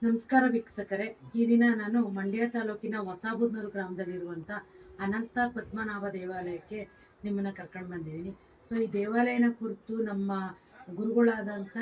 ನಮಸ್ಕಾರ ವೀಕ್ಷಕರೇ. ಈ ದಿನ ನಾನು ಮಂಡ್ಯ ತಾಲೂಕಿನ ಹೊಸಬುದ್ನೂರು ಗ್ರಾಮದಲ್ಲಿರುವಂಥ ಅನಂತ ಪದ್ಮನಾಭ ದೇವಾಲಯಕ್ಕೆ ನಿಮ್ಮನ್ನು ಕರ್ಕೊಂಡು ಬಂದಿದ್ದೀನಿ. ಸೊ ಈ ದೇವಾಲಯನ ಕುರಿತು ನಮ್ಮ ಗುರುಗಳಾದಂಥ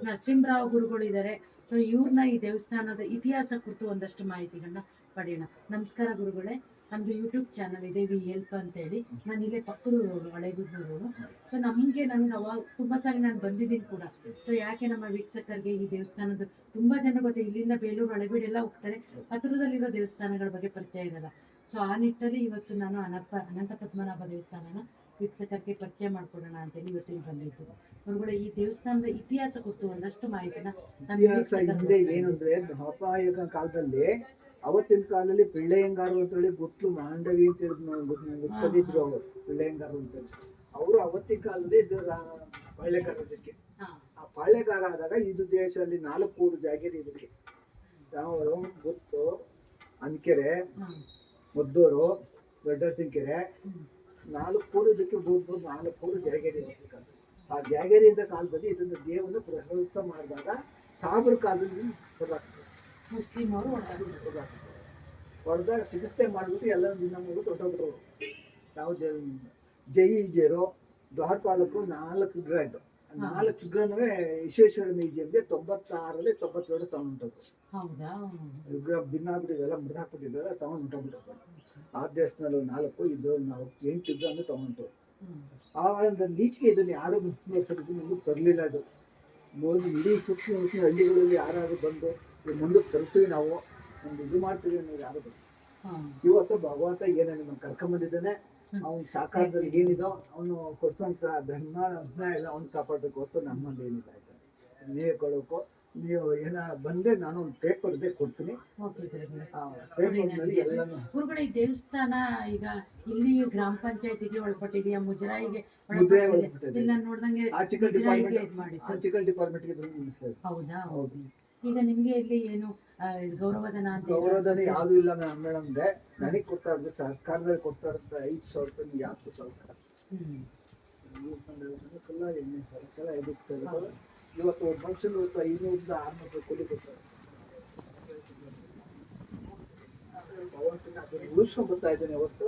ನರಸಿಂಹರಾವ್ ಗುರುಗಳಿದ್ದಾರೆ. ಸೊ ಇವ್ರನ್ನ ಈ ದೇವಸ್ಥಾನದ ಇತಿಹಾಸ ಕುರಿತು ಒಂದಷ್ಟು ಮಾಹಿತಿಗಳನ್ನ ಪಡೆಯೋಣ. ನಮಸ್ಕಾರ ಗುರುಗಳೇ. ನಮ್ಮದು ಯೂಟ್ಯೂಬ್ ಚಾನಲ್ ಇದೆ ವಿ ಹೆಲ್ಪ್ ಅಂತೇಳಿ. ನಾನು ಇಲ್ಲೇ ಪಕ್ಕದ ಹಳೆಗುದ್ನೂರು. ಸೊ ನನಗೆ ಅವಾಗ ತುಂಬ ಸಾರಿ ನಾನು ಬಂದಿದ್ದೀನಿ ಕೂಡ. ಸೊ ಯಾಕೆ ನಮ್ಮ ವೀಕ್ಷಕರಿಗೆ ಈ ದೇವಸ್ಥಾನದ ತುಂಬ ಜನ ಗೊತ್ತೆ, ಇಲ್ಲಿಂದ ಬೇಲೂರು ಹಳೆಬೀಡು ಎಲ್ಲ ಹೋಗ್ತಾರೆ, ಹತ್ತಿರದಲ್ಲಿರೋ ದೇವಸ್ಥಾನಗಳ ಬಗ್ಗೆ ಪರಿಚಯ ಇರಲ್ಲ. ಸೊ ಆ ನಿಟ್ಟಲ್ಲಿ ಇವತ್ತು ನಾನು ಅನಂತ ಪದ್ಮನಾಭ ದೇವಸ್ಥಾನನ ವೀಕ್ಷಕರಿಗೆ ಪರಿಚಯ ಮಾಡ್ಕೊಡೋಣ ಅಂತೇಳಿ ಇವತ್ತಿನ ಬಂದಿದ್ದು. ಗುರುಗಳೇ, ಈ ದೇವಸ್ಥಾನದ ಇತಿಹಾಸ ಕುರಿತು ಒಂದಷ್ಟು ಮಾಹಿತಿನ ಹಿಂದೆ ಏನಂದ್ರೆ ದ್ವಾಪಾಯಕ ಕಾಲದಲ್ಲಿ, ಅವತ್ತಿನ ಕಾಲದಲ್ಲಿ ಪಿಳ್ಳೆಯಂಗಾರರು ಅಂತೇಳಿ ಗೊತ್ತು, ಮಾಂಡವಿ ಅಂತ ಗೊತ್ತಿದ್ರು ಅವರು. ಪಿಳ್ಳೆಯಂಗಾರರು ಅಂತ ಅವರು ಅವತ್ತಿನ ಕಾಲದಲ್ಲಿ ಇದು ಪಾಳ್ಯಗಾರದಕ್ಕೆ. ಆ ಪಾಳ್ಯಗಾರ ಆದಾಗ ಇದು ದೇಶದಲ್ಲಿ 4 ಊರು ಜಾಗೀರಿ ಇದಕ್ಕೆ. ಯಾವ ಗೊತ್ತು, ಅನ್ಕೆರೆ, ಮದ್ದೂರು, ದೊಡ್ಡಸಿಂಕೆರೆ, 4 ಊರು ಇದಕ್ಕೆ 4 ಊರು ಜಾಗೇರಿ ಇರಬೇಕಾದ್ರೆ. ಆ ಜಾಗೇರಿ ಇದ್ದ ಕಾಲದಲ್ಲಿ ಇದನ್ನು ದೇವನ ಪ್ರಶಂಸ ಮಾಡಿದಾಗ ಸಾಬ್ರ ಕಾಲದಲ್ಲಿ ಮುಸ್ಲಿಂ ಅವರು ಹೊಡೆದಾಗ ಸಿಗಿಸ್ತೆ ಮಾಡ್ಬಿಟ್ಟು ಎಲ್ಲ ದಿನ ಮಾಡ್ಬಿಟ್ಟು ಹೊಟ್ಟೋಗ್ಬಿಟ್ರು. ನಾವು ಜೈಜರು ದ್ವಾರಪಾಲಕರು 4 ವಿಗ್ರಹ ಇದ್ದು. 4 ವಿಗ್ರಹನೂ ವಿಶ್ವೇಶ್ವರ ಮ್ಯೂಸಿಯಂಗೆ 96ರಲ್ಲಿ 92 ತಗೊಂಡ್ಬಿಟ್ಟರು. ವಿಗ್ರಹ ಭಿನ್ನಾಗ್ಬಿಟ್ಟು ಇವೆಲ್ಲ ಮುರಿದಾಕ್ಬಿಟ್ಟಿದ್ರಲ್ಲ, ತಗೊಂಡು ಹೊಂಟೋಗ್ಬಿಟ್ಟರು. ಆ ದೇಶದಲ್ಲಿ 4 ಇದ್ರು, ನಾವು 8 ವಿಗ್ರಹ ತಗೊಂಡ್ರು. ಆವಾಗ ನೀಚಿಗೆ ಇದನ್ನು ಯಾರು ಮುಂದುವರ್ಸೋದಕ್ಕೆ ಮುಂದಕ್ಕೆ ತರಲಿಲ್ಲ. ಅದು ಮೊದಲು ಇಡೀ ಸುತ್ತ ಹಳ್ಳಿಗಳಲ್ಲಿ ಯಾರಾದ್ರು ಬಂದು ಮುಂದಕ್ಕೆ ತರ್ತೀವಿ, ನಾವು ಒಂದು ಇದು ಮಾಡ್ತೀವಿ ಅನ್ನೋರು ಯಾರು ಬಂದು. ಇವತ್ತು ಭಗವಂತ ಏನ ನಿಮ್ಮನ್ನು ಕರ್ಕೊಂಬಂದಿದ್ದಾನೆ. ಅವ್ನ ಸಾಕಾರದಲ್ಲಿ ಏನಿದೋ ಅವನು ಕೊಡ್ಸೋಂಥ ಧರ್ಮ ಎಲ್ಲ ಅವ್ನು ಕಾಪಾಡಬೇಕು ಹೊತ್ತು ನಮ್ಮಲ್ಲಿ ಏನಿಲ್ಲ. ಆಯ್ತು, ನೀವೇ ಕೊಡಬೇಕು. ನೀವು ಏನಾರ ಬಂದೆ ನಾನು ಒಂದು ಪೇಪರ್ ಇದೆ ಕೊಡ್ತೀನಿ. ಗುರುಗಳ, ಈ ದೇವಸ್ಥಾನ ಈಗ ಇಲ್ಲಿ ಗ್ರಾಮ ಪಂಚಾಯತಿಗೆ ಒಳಪಟ್ಟಿದೆಯಾ, ಮುಜರಾಯಿಗೆ ನೋಡ್ದಂಗೆ ಆರ್ಟಿಕಲ್ ಡಿಪಾರ್ಟ್ಮೆಂಟ್ಗೆ? ಹೌದಾ? ಈಗ ನಿಮ್ಗೆ ಇಲ್ಲಿ ಏನು ಗೌರವಧನ ಅಂತ? ಗೌರವಧನ ಯಾವ್ದು ಇಲ್ಲ ಮೇಡಮ್. ನನಗೆ ಕೊಡ್ತಾ ಇರೋದು ಸರ್ಕಾರದಲ್ಲಿ ಕೊಡ್ತಾ ಇರೋದು 5,000 ರೂಪಾಯಿ. ಯಾಕೆ ಸ್ವಲ್ಪ ಎಣ್ಣೆ ಸರ್ಕಾರ 5,000 ರೂಪಾಯಿ. ಇವತ್ತು ಒಬ್ಬ ಮನುಷ್ಯನ ಇವತ್ತು 500ರಿಂದ 600 ರೂಪಾಯಿ ಕೂಲಿ ಕೊಡ್ತಾರೆ. ಉಳಿಸ್ಕೊಂಡು ಬರ್ತಾ ಇದ್ದೇನೆ ಹೊರತು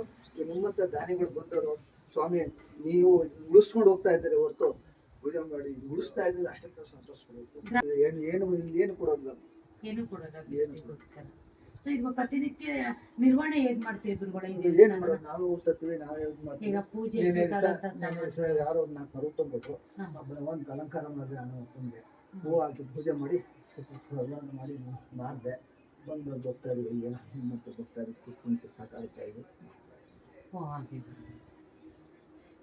ನಿಮ್ಮಂತ ದಾನಿಗಳು ಬಂದವರು ಸ್ವಾಮಿ ನೀವು ಉಳಿಸ್ಕೊಂಡು ಹೋಗ್ತಾ ಇದ್ದಾರೆ ಹೊರತು ಪೂಜೆ ಮಾಡಿ ಉಳಿಸ್ತಾ ಇದ್ರೆ ಅಷ್ಟಕ್ಕೆ ಸಂತೋಷ ಪಡಬೇಕು. ಏನು ಕೊಡೋದಿಲ್ಲ, ಏನು ಕೊಡೋಲ್ಲ. ಇದು ಪ್ರತಿನಿತ್ಯ ನಿರ್ವಹಣೆ ಹೇಗ್ ಮಾಡ್ತೀವಿ ಗುರುಗಳೇ? ಏನ್ ಮಾಡೋದು, ನಾವೇ ಊಟತ್ತೀವಿ, ನಾವೇ ಇದು ಮಾಡ್ತೀವಿ. ಈಗ ಪೂಜೆ ಯಾರೋ 4 ರೂಪಾಯಿ ತಂದ್ಬಿಟ್ರು, ಒಂದು ಅಲಂಕಾರ ಮಾಡಿದೆ. ನಾನು ತಂದೆ ಹೂವು ಹಾಕಿ ಪೂಜೆ ಮಾಡಿ ಸ್ವಲ್ಪ ಮಾಡಿ ಮಾಡಿದೆ. ಬಂದು ಬರ್ತಾ ಇದ್ವಿ, ಈಗ ಮತ್ತೆ ಬರ್ತಾ ಇದ್ವಿ, ಕುತ್ಕೊಂತ ಸಾಕಾಗ್ತಾ ಇದೆ.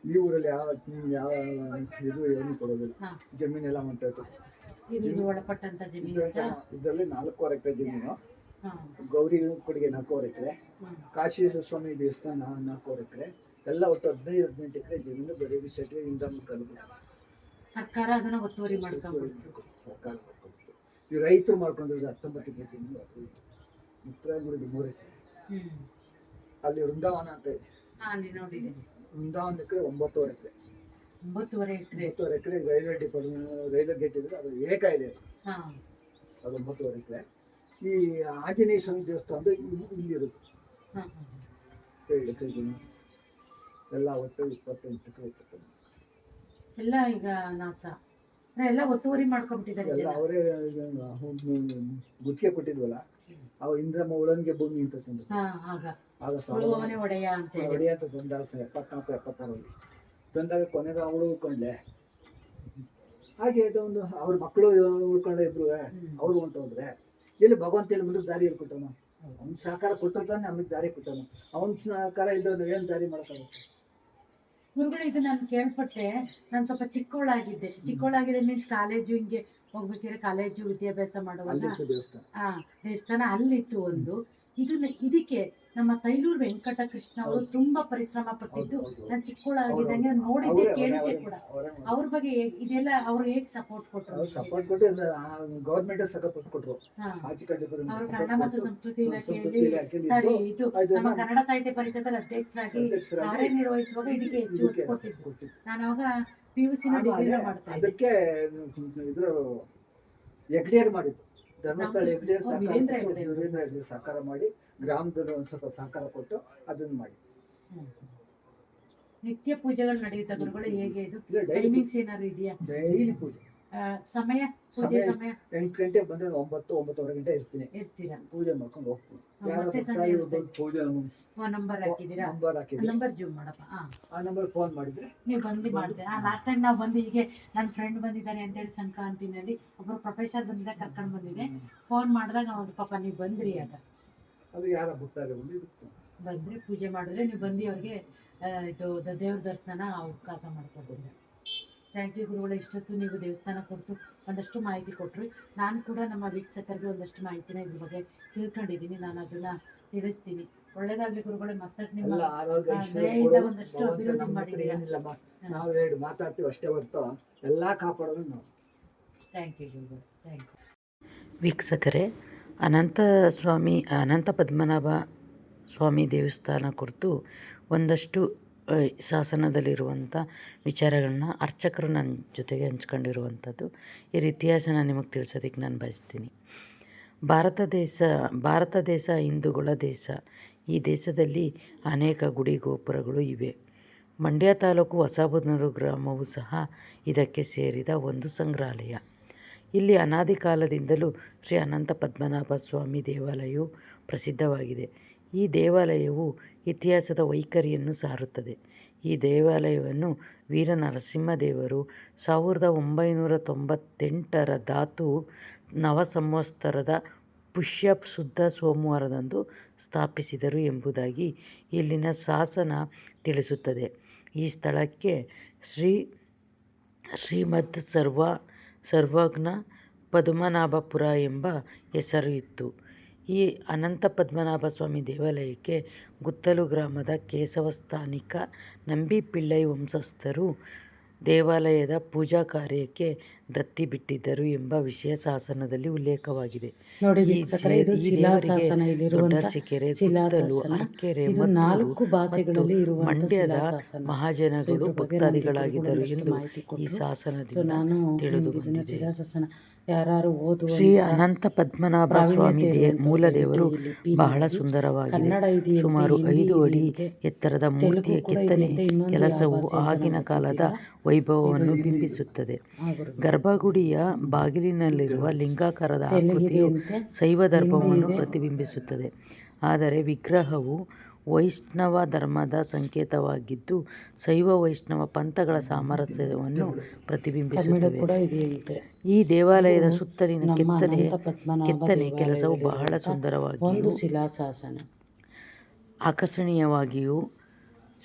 ಈ ಊರಲ್ಲಿ ಯಾವ ಇದು ಏನು ಕೊಡೋದಿಲ್ಲ. ಜಮೀನೆಲ್ಲ ಹೊಂಟೋಯ್ತು. ಇದರಲ್ಲಿ 4 ಎಕರೆ ಜಮೀನು. ಗೌರಿ ಕೊಡುಗೆ 4 ಎಕರೆ. ಕಾಶೀಶ್ವರ ಸ್ವಾಮಿ ದೇವಸ್ಥಾನ 4 ಎಕರೆ. ಎಲ್ಲ ಒಟ್ಟು 15-18 ಎಕರೆ ಜಮೀನು ಬರೀ ವಿಷಯ ಇಂದ ಸರ್ಕಾರ ಅದನ್ನ ಒತ್ತುವರಿ ಮಾಡ್ಕೊಂಡು ಸರ್ಕಾರ ಮಾಡ್ಕೊಂಡು ಈ ರೈತರು ಮಾಡ್ಕೊಂಡಿರೋದು 19 ಎಕರೆ ಜಮೀನು. ಅದು ಮುತ್ತರಾಯಗುಡಿಗೆ 3 ಎಕರೆ. ಅಲ್ಲಿ ವೃಂದಾವನ ಅಂತ ಇದೆ, ವೃಂದಾವನ ಎಕರೆ 9.5 ಎಕರೆ. 9.5 ಎಕರೆ ರೈಲ್ವೆ ಡಿಪಾರ್ಟ್ಮೆಂಟ್ ರೈಲ್ವೆ ಗೇಟ್ ಇದ್ರೆ ಅದು ಏಕ ಇದೆ. ಅದು 9.5 ಎಕರೆ. ಈ ಆಂಜನೇಯ ಸ್ವಾಮಿ ದೇವಸ್ಥಾನ ಇಲ್ಲಿರೋದು 7 ಎಕರೆ ಜಮೀನು. ಎಲ್ಲ ಒಟ್ಟು 28 ಎಕರೆ. ಎಲ್ಲ ಈಗ ನಾಸ ಎಲ್ಲ ಒತ್ತುವರಿ ಮಾಡ್ಕೊಂಡ್ಬಿಟ್ಟಿದ್ದಾರೆ. ಎಲ್ಲ ಅವರೇ ಗುತ್ತಿಗೆ ಕೊಟ್ಟಿದ್ವಲ್ಲ, ಅವ ಇಂದ್ರಮ್ಮ ಉಳನ್ಗೆ ಭೂಮಿ ಅಂತ ತಂದು ಆಗ ಒಡೆಯ ಅಂತ ತಂದಾಗ 74-76ರಲ್ಲಿ ತಂದಾಗ ಕೊನೆಗೆ ಅವಳು ಉಳ್ಕೊಂಡ್ಲೆ. ಹಾಗೆ ಒಂದು ಅವ್ರ ಮಕ್ಕಳು ಉಳ್ಕೊಂಡೆ ಇಬ್ರು. ಅವ್ರು ಹೊಂಟೋದ್ರೆ ಎಲ್ಲಿ ಭಗವಂತ ಎಲ್ಲಿ ಮುಂದಕ್ಕೆ ದಾರಿ ಕೊಟ್ಟನು. ಅವ್ನ ಸಹಕಾರ ಕೊಟ್ಟಿರ್ತಾನೆ, ನಮಗೆ ದಾರಿ ಕೊಟ್ಟನು. ಅವನ ಸಹಕಾರ ಇಲ್ದವ್ರು ಏನು ದಾರಿ ಮಾಡೋಕ್ಕಾಗುತ್ತೆ? ಗುರುಗಳು, ಇದು ನಾನು ಕೇಳ್ಪಟ್ಟೆ. ನಾನು ಸ್ವಲ್ಪ ಚಿಕ್ಕವಳಾಗಿದೆ ಮೀನ್ಸ್ ಕಾಲೇಜು ಹಿಂಗೆ ಹೋಗ್ಬೇಕಿದ್ರೆ ಕಾಲೇಜು ವಿದ್ಯಾಭ್ಯಾಸ ಮಾಡುವಾಗ ದೇವಸ್ಥಾನ ಅಲ್ಲಿತ್ತು ಒಂದು. ಇದಕ್ಕೆ ನಮ್ಮ ತೈಲೂರು ವೆಂಕಟಕೃಷ್ಣ ಅವರು ತುಂಬಾ ಪರಿಶ್ರಮ ಪಟ್ಟಿದ್ದು ನಾನು ಚಿಕ್ಕವಳಾಗಿದ್ದಂಗೆ ನೋಡಿದ್ದೆ, ಕೇಳಿದ್ದೆ ಕೂಡ. ಅವ್ರ ಬಗ್ಗೆ ಇದೆಲ್ಲ ಅವ್ರು ಹೇಗ್ ಸಪೋರ್ಟ್ ಕೊಟ್ಟರು? ಸಪೋರ್ಟ್ ಕೊಟ್ಟು ಗೌರ್ಮೆಂಟ್ ಸಪೋರ್ಟ್ ಕೊಟ್ಟರು. ಅವರು ಕನ್ನಡ ಮತ್ತು ಸಂಸ್ಕೃತಿ ಇಲಾಖೆಯಲ್ಲಿ ಇದು ನಮ್ಮ ಕನ್ನಡ ಸಾಹಿತ್ಯ ಪರಿಷತ್ತಲ್ಲಿ ಅಧ್ಯಕ್ಷರಾಗಿ ಕಾರ್ಯನಿರ್ವಹಿಸುವಾಗ ಇದಕ್ಕೆ ಹೆಚ್ಚು ಒತ್ತು ಕೊಟ್ಟಿದ್ದು. ನಾನು ಅವಾಗ PUC ಡಿಗ್ರಿ ಮಾಡ್ತಾ ಅದಕ್ಕೆ ಇದ್ರ ಹೆಗ್ಡೆಯರ್ ಮಾಡಿದ್ದು. ಧರ್ಮಸ್ಥಳ ರಾಮಕೃಷ್ಣ. ಹೆಗ್ಡೆಯರ್ ಓ, ಸಹಕಾರ ವೀರೇಂದ್ರ ಕೊಟ್ಟು, ಹೆಗ್ಡೆ ಅವರು. ವೀರೇಂದ್ರ ಹೆಗ್ಡೆ ಸಹಕಾರ ಮಾಡಿ ಗ್ರಾಮದಲ್ಲಿ ಒಂದು ಸ್ವಲ್ಪ ಸಹಕಾರ ಕೊಟ್ಟು ಅದನ್ನ ಮಾಡಿ. ನಿತ್ಯ ಪೂಜೆಗಳು ನಡೆಯುತ್ತಾ ಗುರುಗಳೇ? ಹೇಗೆ ಇದು ಇಲ್ಲ, ಡೈಲಿ ಟೈಮಿಂಗ್ಸ್ ಏನಾದ್ರು ಇದೆಯಾ? ಡೈಲಿ ಪೂಜೆ. ಸಮಯ, ಪೂಜೆ ಸಮಯ 8 ಗಂಟೆಗೆ ಬಂದ್ರೆ 9-9:30 ಗಂಟೆ ಇರ್ತೀನಿ. ಇರ್ತೀರಾ? ಪೂಜೆ ಮಾಡ್ಕೊಂಡು ಹೋಗ್ತೀನಿ. ಮತ್ತೆ ಸಂಜೆ ಪೂಜೆ ನಂಬರ್ ಹಾಕಿದ್ದೀರಾ? ನಂಬರ್ ಹಾಕಿದ್ರೆ ನಂಬರ್ ಜೂಮ್ ಮಾಡಪ್ಪ. ಆ ನಂಬರ್ ಫೋನ್ ಮಾಡಿದ್ರೆ ನೀವು ಬಂದು ಮಾಡ್ತೀರಾ? ಲಾಸ್ಟ್ ಟೈಮ್ ನಾವು ಬಂದು ಹೀಗೆ ನನ್ನ ಫ್ರೆಂಡ್ ಬಂದಿದ್ದಾರೆ ಅಂತೇಳಿ ಸಂಕ್ರಾಂತಿನಲ್ಲಿ ಒಬ್ಬರು ಪ್ರೊಫೆಸರ್ ಬಂದಿದ್ದ ಕರ್ಕೊಂಡು ಬಂದಿದ್ದೆ. ಫೋನ್ ಮಾಡಿದಾಗ ಅವ್ರು ಪಾಪ ನೀವು ಬಂದ್ರಿ, ಆಗ ಅದು ಯಾರ ಬಿಡ್ತಾರೆ ಬಂದ್ರೆ ಪೂಜೆ ಮಾಡಿದ್ರೆ ನೀವು ಬಂದು ಅವ್ರಿಗೆ ಇದು ದೇವ್ರ ದರ್ಶನ ಅವಕಾಶ ಮಾಡ್ಕೊಡ್ತೀರ. ಥ್ಯಾಂಕ್ ಯು ಗುರುಗಳೇ. ಇಷ್ಟೊತ್ತು ನೀವು ದೇವಸ್ಥಾನ ಕುರಿತು ಒಂದಷ್ಟು ಮಾಹಿತಿ ಕೊಟ್ಟರು. ನಾನು ಕೂಡ ನಮ್ಮ ವೀಕ್ಷಕರಿಗೆ ಒಂದಷ್ಟು ಮಾಹಿತಿನ ಇದ್ರ ಬಗ್ಗೆ ತಿಳ್ಕೊಂಡಿದ್ದೀನಿ. ನಾನು ಅದನ್ನ ತಿಳಿಸ್ತೀನಿ. ಒಳ್ಳೇದಾಗ್ಲಿ ಗುರುಗಳೇ. ಮತ್ತೆ ನಿಮ್ಮ ಎಲ್ಲ ಆರೋಗ್ಯ ದಯೆಯಿಂದ ಒಂದಷ್ಟು ಅಭಿವೃದ್ಧಿ ಮಾಡಿದ್ದೀರಾ. ಏನಿಲ್ಲಮ್ಮ, ನಾವು ಎರಡು ಮಾತಾಡ್ತೀವಿ ಅಷ್ಟೇ ಹೊರತು ಎಲ್ಲ ಕಾಪಾಡೋದು ನಾವು. ಥ್ಯಾಂಕ್ ಯು ಗುರುಗಳೇ, ಥ್ಯಾಂಕ್ ಯು. ವೀಕ್ಷಕರೇ, ಅನಂತ ಪದ್ಮನಾಭ ಸ್ವಾಮಿ ದೇವಸ್ಥಾನ ಕುರಿತು ಒಂದಷ್ಟು ಶಾಸನದಲ್ಲಿರುವಂಥ ವಿಚಾರಗಳನ್ನ ಅರ್ಚಕರು ನನ್ನ ಜೊತೆಗೆ ಹಂಚ್ಕೊಂಡಿರುವಂಥದ್ದು. ಇದ್ರ ಇತಿಹಾಸ ನಾನು ನಿಮಗೆ ತಿಳಿಸೋದಕ್ಕೆ ನಾನು ಬಯಸ್ತೀನಿ. ಭಾರತ ದೇಶ ಹಿಂದೂಗಳ ದೇಶ. ಈ ದೇಶದಲ್ಲಿ ಅನೇಕ ಗುಡಿ ಗೋಪುರಗಳು ಇವೆ. ಮಂಡ್ಯ ತಾಲೂಕು ಹೊಸಬೂದನೂರು ಗ್ರಾಮವೂ ಸಹ ಇದಕ್ಕೆ ಸೇರಿದ ಒಂದು ಸಂಗ್ರಹಾಲಯ. ಇಲ್ಲಿ ಅನಾದಿ ಕಾಲದಿಂದಲೂ ಶ್ರೀ ಅನಂತ ಪದ್ಮನಾಭ ಸ್ವಾಮಿ ದೇವಾಲಯವು ಪ್ರಸಿದ್ಧವಾಗಿದೆ. ಈ ದೇವಾಲಯವು ಇತಿಹಾಸದ ವೈಖರಿಯನ್ನು ಸಾರುತ್ತದೆ. ಈ ದೇವಾಲಯವನ್ನು ವೀರ ನರಸಿಂಹದೇವರು 1998 ಧಾತು ನವ ಸಂವತ್ಸರದ ಪುಷ್ಯ ಶುದ್ಧ ಸೋಮವಾರದಂದು ಸ್ಥಾಪಿಸಿದರು ಎಂಬುದಾಗಿ ಇಲ್ಲಿನ ಶಾಸನ ತಿಳಿಸುತ್ತದೆ. ಈ ಸ್ಥಳಕ್ಕೆ ಶ್ರೀಮದ್ ಸರ್ವಜ್ಞ ಪದ್ಮನಾಭಪುರ ಎಂಬ ಹೆಸರು ಇತ್ತು. ಈ ಅನಂತ ಪದ್ಮನಾಭ ಸ್ವಾಮಿ ದೇವಾಲಯಕ್ಕೆ ಗುತ್ತಲು ಗ್ರಾಮದ ಕೇಶವ ಸ್ಥಾನಿಕ ನಂಬಿ ಪಿಳ್ಳೈ ವಂಶಸ್ಥರು ದೇವಾಲಯದ ಪೂಜಾ ಕಾರ್ಯಕ್ಕೆ ದತ್ತಿ ಬಿಟ್ಟಿದ್ದರು ಎಂಬ ವಿಷಯ ಶಾಸನದಲ್ಲಿ ಉಲ್ಲೇಖವಾಗಿದೆ. ನೋಡಿ ಈ ವೀಕ್ಷಕರೇ, ಇದು ಶಿಲಾಶಾಸನ. ಇಲ್ಲಿರುವಂತಹ ದೊಡ್ಡರಸಿಕೆರೆ, ಶಿಲಾಶಾಸನ. ಗುತ್ತಲು, ಅರಕೆರೆ ಇದು 4 ಭಾಷೆಗಳಲ್ಲಿ ಇರುವಂತಹ ಮಂಡ್ಯದ ಶಿಲಾಶಾಸನ. ಮಹಾಜನಗಳು ಭಕ್ತಾದಿಗಳಾಗಿದ್ದರು ಎಂದು ಈ ಶಾಸನದಿಂದ ನಾನು ತಿಳಿದು ಇದನ್ನ ಬಂದಿದೆ. ಶಿಲಾಶಾಸನ ಯಾರು ಓದುವ ಶ್ರೀ ಅನಂತ ಪದ್ಮನಾಭ ಸ್ವಾಮಿ ಮೂಲ ದೇವರು ಬಹಳ ಸುಂದರವಾಗಿದೆ. ಸುಮಾರು 5 ಅಡಿ ಎತ್ತರದ ಮೂರ್ತಿಯ ಕೆತ್ತನೆ ಕೆಲಸವು ಆಗಿನ ಕಾಲದ ವೈಭವವನ್ನು ಬಿಂಬಿಸುತ್ತದೆ. ಗರ್ಭಗುಡಿಯ ಬಾಗಿಲಿನಲ್ಲಿರುವ ಲಿಂಗಾಕಾರದ ಆಕೃತಿಯು ಶೈವ ಧರ್ಮವನ್ನು ಪ್ರತಿಬಿಂಬಿಸುತ್ತದೆ. ಆದರೆ ವಿಗ್ರಹವು ವೈಷ್ಣವ ಧರ್ಮದ ಸಂಕೇತವಾಗಿದ್ದು ಶೈವ ವೈಷ್ಣವ ಪಂಥಗಳ ಸಾಮರಸ್ಯವನ್ನು ಪ್ರತಿಬಿಂಬಿಸುತ್ತವೆ. ಈ ದೇವಾಲಯದ ಸುತ್ತಲಿನ ಕೆತ್ತನೆ ಕೆಲಸವು ಬಹಳ ಸುಂದರವಾಗಿಯೂ ಆಕರ್ಷಣೀಯವಾಗಿಯೂ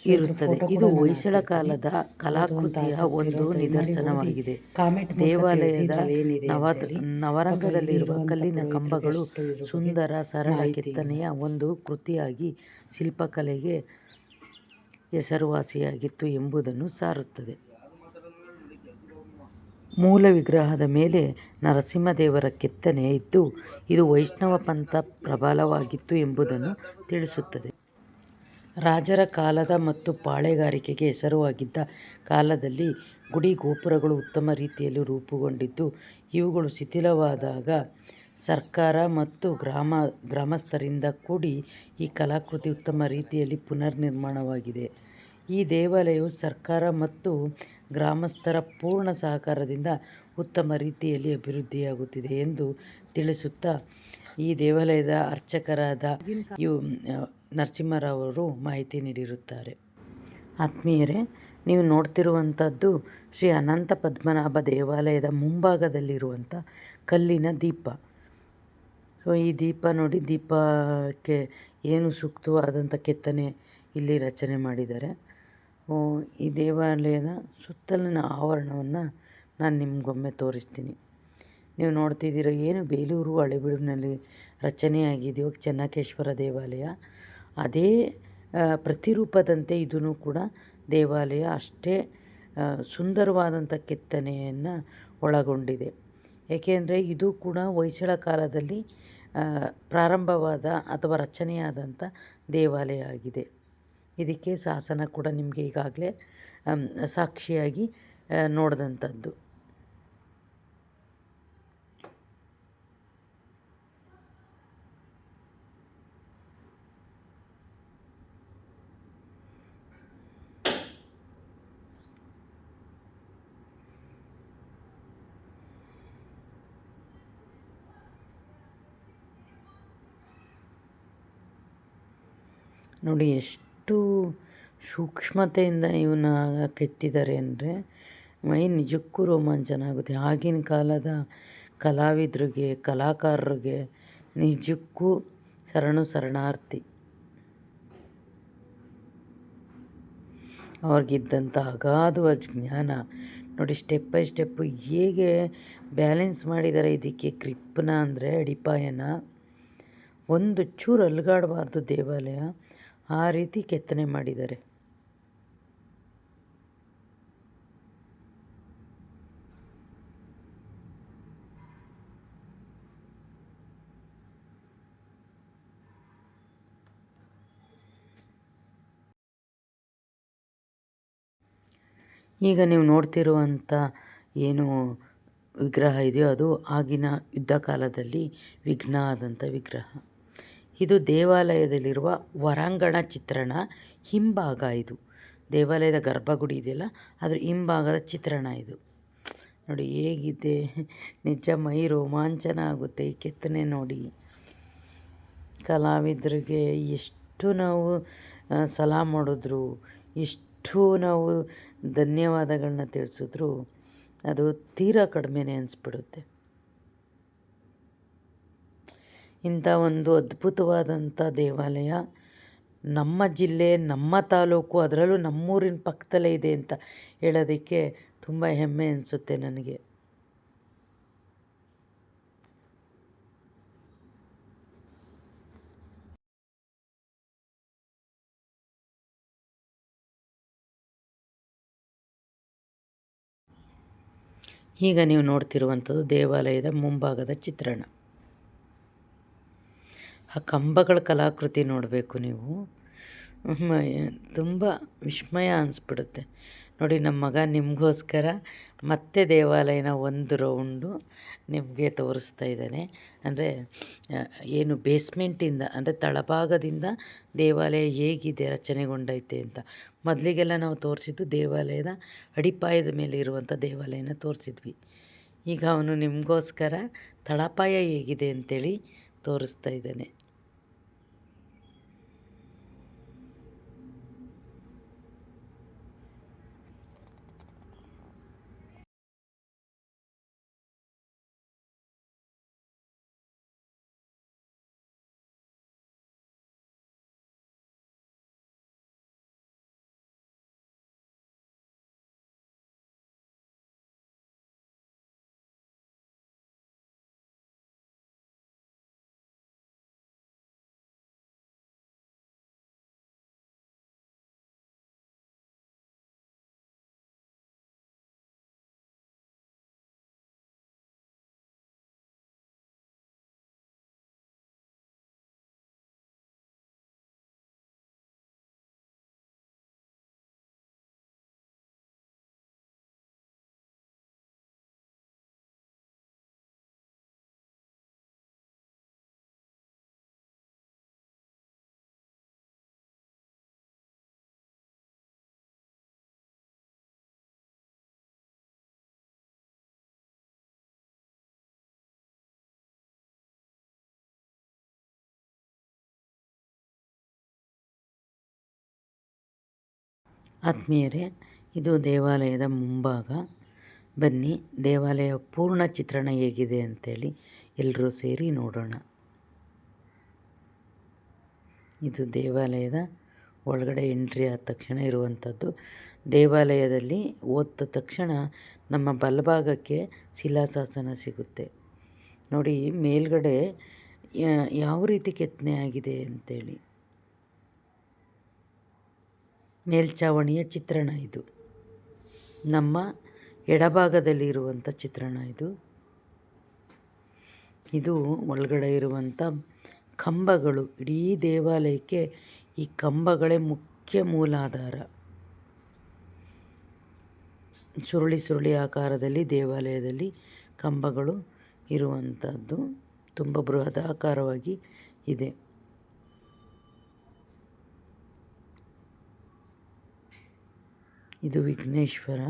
ಇರುತ್ತದೆ. ಇದು ಹೊಯ್ಸಳ ಕಾಲದ ಕಲಾಕೃತಿಯ ಒಂದು ನಿದರ್ಶನವಾಗಿದೆ. ದೇವಾಲಯದ ನವರಂಗದಲ್ಲಿರುವ ಕಲ್ಲಿನ ಕಂಬಗಳು ಸುಂದರ ಸರಳ ಕೆತ್ತನೆಯ ಒಂದು ಕೃತಿಯಾಗಿ ಶಿಲ್ಪಕಲೆಗೆ ಹೆಸರುವಾಸಿಯಾಗಿತ್ತು ಎಂಬುದನ್ನು ಸಾರುತ್ತದೆ. ಮೂಲ ವಿಗ್ರಹದ ಮೇಲೆ ನರಸಿಂಹದೇವರ ಕೆತ್ತನೆ ಇದ್ದು ಇದು ವೈಷ್ಣವ ಪಂಥ ಪ್ರಬಲವಾಗಿತ್ತು ಎಂಬುದನ್ನು ತಿಳಿಸುತ್ತದೆ. ರಾಜರ ಕಾಲದ ಮತ್ತು ಪಾಳೆಗಾರಿಕೆಗೆ ಹೆಸರುವಾಗಿದ್ದ ಕಾಲದಲ್ಲಿ ಗುಡಿ ಗೋಪುರಗಳು ಉತ್ತಮ ರೀತಿಯಲ್ಲಿ ರೂಪುಗೊಂಡಿದ್ದು ಇವುಗಳು ಶಿಥಿಲವಾದಾಗ ಸರ್ಕಾರ ಮತ್ತು ಗ್ರಾಮಸ್ಥರಿಂದ ಕೂಡಿ ಈ ಕಲಾಕೃತಿ ಉತ್ತಮ ರೀತಿಯಲ್ಲಿ ಪುನರ್ನಿರ್ಮಾಣವಾಗಿದೆ. ಈ ದೇವಾಲಯವು ಸರ್ಕಾರ ಮತ್ತು ಗ್ರಾಮಸ್ಥರ ಪೂರ್ಣ ಸಹಕಾರದಿಂದ ಉತ್ತಮ ರೀತಿಯಲ್ಲಿ ಅಭಿವೃದ್ಧಿಯಾಗುತ್ತಿದೆ ಎಂದು ತಿಳಿಸುತ್ತಾ ಈ ದೇವಾಲಯದ ಅರ್ಚಕರಾದ ನರಸಿಂಹರಾವರು ಮಾಹಿತಿ ನೀಡಿರುತ್ತಾರೆ. ಆತ್ಮೀಯರೇ, ನೀವು ನೋಡ್ತಿರುವಂಥದ್ದು ಶ್ರೀ ಅನಂತ ಪದ್ಮನಾಭ ದೇವಾಲಯದ ಮುಂಭಾಗದಲ್ಲಿರುವಂಥ ಕಲ್ಲಿನ ದೀಪ. ಸೊ ಈ ದೀಪ ನೋಡಿ, ದೀಪಕ್ಕೆ ಏನು ಸೂಕ್ತವಾದಂಥ ಕೆತ್ತನೆ ಇಲ್ಲಿ ರಚನೆ ಮಾಡಿದ್ದಾರೆ. ಈ ದೇವಾಲಯದ ಸುತ್ತಲಿನ ಆವರಣವನ್ನು ನಾನು ನಿಮಗೊಮ್ಮೆ ತೋರಿಸ್ತೀನಿ. ನೀವು ನೋಡ್ತಿದ್ದೀರ ಏನು ಬೇಲೂರು ಹಳೆಬೀಡಿನಲ್ಲಿ ರಚನೆಯಾಗಿದೆಯೋ ಚೆನ್ನಕೇಶ್ವರ ದೇವಾಲಯ, ಅದೇ ಪ್ರತಿರೂಪದಂತೆ ಇದೂ ಕೂಡ ದೇವಾಲಯ ಅಷ್ಟೇ ಸುಂದರವಾದಂಥ ಕೆತ್ತನೆಯನ್ನು ಒಳಗೊಂಡಿದೆ. ಏಕೆಂದರೆ ಇದು ಕೂಡ ಹೊಯ್ಸಳ ಕಾಲದಲ್ಲಿ ಪ್ರಾರಂಭವಾದ ಅಥವಾ ರಚನೆಯಾದಂಥ ದೇವಾಲಯ ಆಗಿದೆ. ಇದಕ್ಕೆ ಶಾಸನ ಕೂಡ ನಿಮಗೆ ಈಗಾಗಲೇ ಸಾಕ್ಷಿಯಾಗಿ ನೋಡಿದಂಥದ್ದು. ನೋಡಿ ಎಷ್ಟು ಸೂಕ್ಷ್ಮತೆಯಿಂದ ಇವನ್ನ ಕೆತ್ತಿದ್ದಾರೆ ಅಂದರೆ ಮೈ ನಿಜಕ್ಕೂ ರೋಮಾಂಚನ ಆಗುತ್ತೆ. ಆಗಿನ ಕಾಲದ ಕಲಾವಿದರಿಗೆ, ಕಲಾಕಾರರಿಗೆ ನಿಜಕ್ಕೂ ಶರಣಾರ್ಥಿ. ಅವ್ರಿಗಿದ್ದಂಥ ಅಗಾಧವಾದ ಜ್ಞಾನ ನೋಡಿ. ಸ್ಟೆಪ್ ಬೈ ಸ್ಟೆಪ್ಪು ಹೇಗೆ ಬ್ಯಾಲೆನ್ಸ್ ಮಾಡಿದ್ದಾರೆ ಇದಕ್ಕೆ ಗ್ರಿಪ್ಪನ್ನ ಅಂದರೆ ಅಡಿಪಾಯನ ಒಂದು ಚೂರು ಅಲುಗಾಡಬಾರ್ದು ದೇವಾಲಯ, ಆ ರೀತಿ ಕೆತ್ತನೆ ಮಾಡಿದ್ದಾರೆ. ಈಗ ನೀವು ನೋಡ್ತಿರುವಂಥ ಏನು ವಿಗ್ರಹ ಇದೆಯೋ ಅದು ಆಗಿನ ಯುದ್ಧ ಕಾಲದಲ್ಲಿ ವಿಘ್ನ ಆದಂಥ ವಿಗ್ರಹ. ಇದು ದೇವಾಲಯದಲ್ಲಿರುವ ಹೊರಾಂಗಣ ಚಿತ್ರಣ ಹಿಂಭಾಗ. ಇದು ದೇವಾಲಯದ ಗರ್ಭಗುಡಿ ಇದೆಯಲ್ಲ ಅದ್ರ ಹಿಂಭಾಗದ ಚಿತ್ರಣ ಇದು. ನೋಡಿ ಹೇಗಿದೆ, ನಿಜ ಮೈ ರೋಮಾಂಚನ ಆಗುತ್ತೆ ಈ ಕೆತ್ತನೆ ನೋಡಿ. ಕಲಾವಿದರಿಗೆ ಎಷ್ಟು ನಾವು ಸಲಾಮ್ ಮಾಡಿದ್ರು, ಎಷ್ಟು ನಾವು ಧನ್ಯವಾದಗಳನ್ನ ತಿಳಿಸಿದ್ರು ಅದು ತೀರಾ ಕಡಿಮೆನೇ ಅನಿಸ್ಬಿಡುತ್ತೆ. ಇಂಥ ಒಂದು ಅದ್ಭುತವಾದಂಥ ದೇವಾಲಯ ನಮ್ಮ ಜಿಲ್ಲೆ, ನಮ್ಮ ತಾಲೂಕು, ಅದರಲ್ಲೂ ನಮ್ಮೂರಿನ ಪಕ್ಕದಲ್ಲೇ ಇದೆ ಅಂತ ಹೇಳೋದಕ್ಕೆ ತುಂಬ ಹೆಮ್ಮೆ ಅನಿಸುತ್ತೆ ನನಗೆ. ಈಗ ನೀವು ನೋಡ್ತಿರುವಂಥದ್ದು ದೇವಾಲಯದ ಮುಂಭಾಗದ ಚಿತ್ರಣ. ಆ ಕಂಬಗಳ ಕಲಾಕೃತಿ ನೋಡಬೇಕು ನೀವು, ತುಂಬ ವಿಸ್ಮಯ ಅನಿಸ್ಬಿಡುತ್ತೆ. ನೋಡಿ, ನಮ್ಮ ಮಗ ನಿಮಗೋಸ್ಕರ ಮತ್ತೆ ದೇವಾಲಯನ ಒಂದು ರೌಂಡು ನಿಮಗೆ ತೋರಿಸ್ತಾ ಇದ್ದಾನೆ. ಅಂದರೆ ಏನು ಬೇಸ್ಮೆಂಟಿಂದ ಅಂದರೆ ತಳಭಾಗದಿಂದ ದೇವಾಲಯ ಹೇಗಿದೆ ರಚನೆಗೊಂಡೈತೆ ಅಂತ. ಮೊದಲಿಗೆಲ್ಲ ನಾವು ತೋರಿಸಿದ್ದು ದೇವಾಲಯದ ಅಡಿಪಾಯದ ಮೇಲೆ ಇರುವಂಥ ದೇವಾಲಯನ ತೋರಿಸಿದ್ವಿ. ಈಗ ಅವನು ನಿಮಗೋಸ್ಕರ ತಳಪಾಯ ಹೇಗಿದೆ ಅಂತೇಳಿ ತೋರಿಸ್ತಾ ಇದ್ದಾನೆ. ಆತ್ಮೀಯರೇ, ಇದು ದೇವಾಲಯದ ಮುಂಭಾಗ. ಬನ್ನಿ ದೇವಾಲಯ ಪೂರ್ಣ ಚಿತ್ರಣ ಹೇಗಿದೆ ಅಂತೇಳಿ ಎಲ್ಲರೂ ಸೇರಿ ನೋಡೋಣ. ಇದು ದೇವಾಲಯದ ಒಳಗಡೆ ಎಂಟ್ರಿ ಆದ ತಕ್ಷಣ ಇರುವಂಥದ್ದು. ದೇವಾಲಯದಲ್ಲಿ ಹೋದ ತಕ್ಷಣ ನಮ್ಮ ಬಲಭಾಗಕ್ಕೆ ಶಿಲಾಶಾಸನ ಸಿಗುತ್ತೆ. ನೋಡಿ ಮೇಲ್ಗಡೆ ಯಾವ ರೀತಿ ಕೆತ್ತನೆ ಆಗಿದೆ ಅಂತೇಳಿ. ಮೇಲ್ಛಾವಣಿಯ ಚಿತ್ರಣ ಇದು. ನಮ್ಮ ಎಡಭಾಗದಲ್ಲಿ ಇರುವಂಥ ಚಿತ್ರಣ ಇದು. ಇದು ಒಳಗಡೆ ಇರುವಂಥ ಕಂಬಗಳು. ಇಡೀ ದೇವಾಲಯಕ್ಕೆ ಈ ಕಂಬಗಳೇ ಮುಖ್ಯ ಮೂಲಾಧಾರ. ಸುರುಳಿ ಸುರುಳಿ ಆಕಾರದಲ್ಲಿ ದೇವಾಲಯದಲ್ಲಿ ಕಂಬಗಳು ಇರುವಂಥದ್ದು ತುಂಬ ಬೃಹದಾಕಾರವಾಗಿ ಇದೆ. ಇದು ವಿಘ್ನೇಶ್ವರ.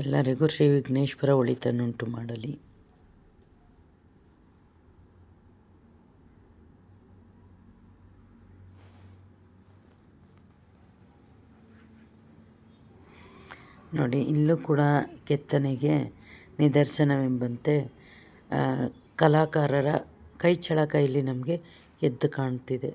ಎಲ್ಲರಿಗೂ ಶ್ರೀ ವಿಘ್ನೇಶ್ವರ ಒಳಿತನ್ನುಂಟು ಮಾಡಲಿ. ನೋಡಿ, ಇಲ್ಲೂ ಕೂಡ ಕೆತ್ತನೆಗೆ ನಿದರ್ಶನವೆಂಬಂತೆ ಕಲಾಕಾರರ ಕೈಚಳಕ ಇಲ್ಲಿ ನಮಗೆ ಎದ್ದು ಕಾಣ್ತಿದೆ.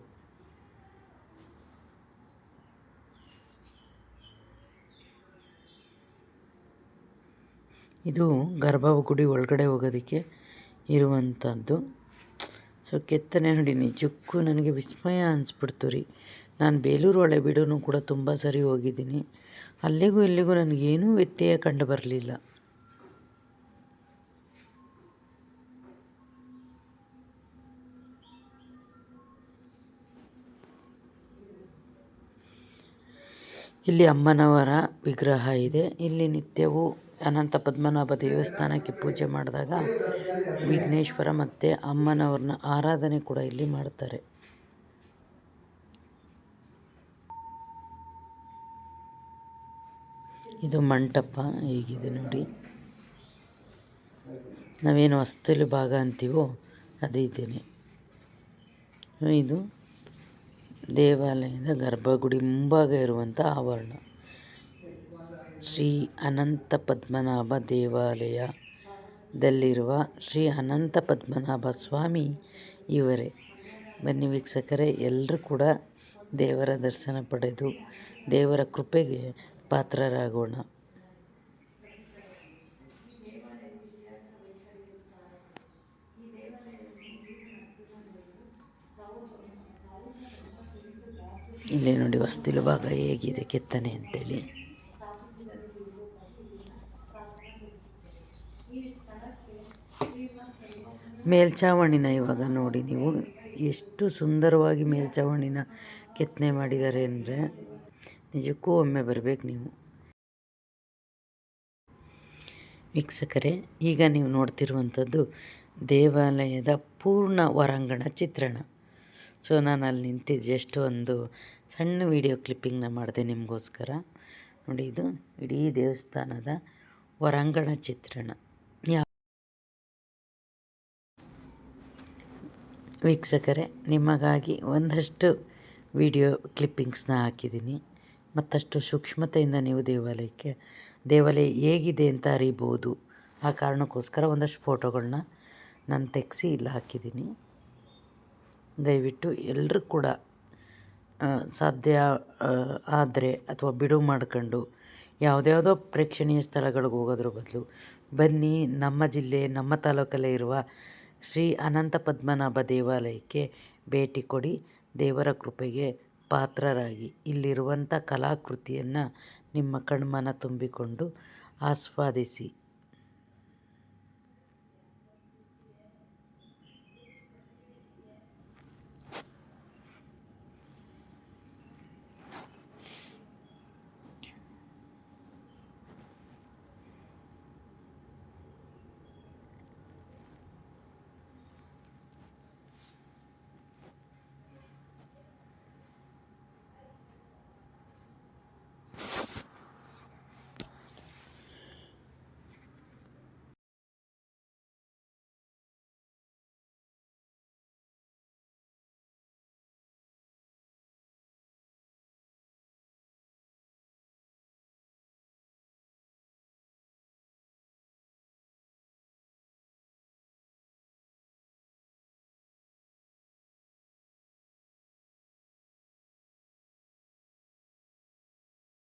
ಇದು ಗರ್ಭಗುಡಿ ಒಳಗಡೆ ಹೋಗೋದಕ್ಕೆ ಇರುವಂಥದ್ದು. ಸೊ ಕೆತ್ತನೆ ನೋಡಿ, ನಿಜಕ್ಕೂ ನನಗೆ ವಿಸ್ಮಯ ಅನಿಸ್ಬಿಡ್ತು ರೀ. ನಾನು ಬೇಲೂರು ಹಳೆಬೀಡು ಕೂಡ ತುಂಬ ಸರಿ ಹೋಗಿದ್ದೀನಿ. ಅಲ್ಲಿಗೂ ಇಲ್ಲಿಗೂ ನನಗೇನೂ ವ್ಯತ್ಯಯ ಕಂಡು ಬರಲಿಲ್ಲ. ಇಲ್ಲಿ ಅಮ್ಮನವರ ವಿಗ್ರಹ ಇದೆ. ಇಲ್ಲಿ ನಿತ್ಯವೂ ಅನಂತ ಪದ್ಮನಾಭ ದೇವಸ್ಥಾನಕ್ಕೆ ಪೂಜೆ ಮಾಡಿದಾಗ ವಿಘ್ನೇಶ್ವರ ಮತ್ತು ಅಮ್ಮನವ್ರನ್ನ ಆರಾಧನೆ ಕೂಡ ಇಲ್ಲಿ ಮಾಡ್ತಾರೆ. ಇದು ಮಂಟಪ ಹೇಗಿದೆ ನೋಡಿ. ನಾವೇನು ಹೊಸ್ತಿಲು ಭಾಗ ಅಂತೀವೋ ಅದು ಇದೇನೆ. ಇದು ದೇವಾಲಯದ ಗರ್ಭಗುಡಿ ಮುಂಭಾಗ ಇರುವಂಥ ಆವರಣ. ಶ್ರೀ ಅನಂತ ಪದ್ಮನಾಭ ದೇವಾಲಯದಲ್ಲಿರುವ ಶ್ರೀ ಅನಂತ ಪದ್ಮನಾಭ ಸ್ವಾಮಿ ಇವರೇ. ಬನ್ನಿ ವೀಕ್ಷಕರೇ, ಎಲ್ಲರೂ ಕೂಡ ದೇವರ ದರ್ಶನ ಪಡೆದು ದೇವರ ಕೃಪೆಗೆ ಪಾತ್ರರಾಗೋಣ. ಇಲ್ಲೇ ನೋಡಿ ಹೊಸ್ತಿಲು ಭಾಗ ಹೇಗಿದೆ ಕೆತ್ತನೆ ಅಂತೇಳಿ. ಮೇಲ್ಛಾವಣಿನ ಇವಾಗ ನೋಡಿ ನೀವು ಎಷ್ಟು ಸುಂದರವಾಗಿ ಮೇಲ್ಛಾವಣಿನ ಕೆತ್ತನೆ ಮಾಡಿದ್ದಾರೆ ಅಂದರೆ ನಿಜಕ್ಕೂ ಒಮ್ಮೆ ಬರಬೇಕು ನೀವು ವೀಕ್ಷಕರೇ. ಈಗ ನೀವು ನೋಡ್ತಿರುವಂಥದ್ದು ದೇವಾಲಯದ ಪೂರ್ಣ ಹೊರಾಂಗಣ ಚಿತ್ರಣ. ಸೊ ನಾನು ಅಲ್ಲಿ ನಿಂತಿದ್ದು ಜಸ್ಟ್ ಒಂದು ಸಣ್ಣ ವಿಡಿಯೋ ಕ್ಲಿಪ್ಪಿಂಗ್ನ ಮಾಡಿದೆ ನಿಮಗೋಸ್ಕರ. ನೋಡಿ, ಇದು ಇಡೀ ದೇವಸ್ಥಾನದ ಹೊರಾಂಗಣ ಚಿತ್ರಣ. ವೀಕ್ಷಕರೇ, ನಿಮಗಾಗಿ ಒಂದಷ್ಟು ವಿಡಿಯೋ ಕ್ಲಿಪ್ಪಿಂಗ್ಸ್ನ ಹಾಕಿದ್ದೀನಿ. ಮತ್ತಷ್ಟು ಸೂಕ್ಷ್ಮತೆಯಿಂದ ನೀವು ದೇವಾಲಯ ಹೇಗಿದೆ ಅಂತ ಅರಿಬೋದು. ಆ ಕಾರಣಕ್ಕೋಸ್ಕರ ಒಂದಷ್ಟು ಫೋಟೋಗಳನ್ನ ನಾನು ತೆಗೆಸಿ ಇಲ್ಲಿ ಹಾಕಿದ್ದೀನಿ. ದಯವಿಟ್ಟು ಎಲ್ಲರೂ ಕೂಡ ಸಾಧ್ಯ ಆದರೆ ಅಥವಾ ಬಿಡುವು ಮಾಡ್ಕೊಂಡು ಯಾವುದ್ಯಾವುದೋ ಪ್ರೇಕ್ಷಣೀಯ ಸ್ಥಳಗಳಿಗೆ ಹೋಗೋದ್ರ ಬದಲು ಬನ್ನಿ, ನಮ್ಮ ಜಿಲ್ಲೆ ನಮ್ಮ ತಾಲೂಕಲ್ಲೇ ಇರುವ ಶ್ರೀ ಅನಂತ ಪದ್ಮನಾಭ ದೇವಾಲಯಕ್ಕೆ ಭೇಟಿ ಕೊಡಿ. ದೇವರ ಕೃಪೆಗೆ ಪಾತ್ರರಾಗಿ ಇಲ್ಲಿರುವಂಥ ಕಲಾಕೃತಿಯನ್ನು ನಿಮ್ಮ ಕಣ್ಮನ ತುಂಬಿಕೊಂಡು ಆಸ್ವಾದಿಸಿ.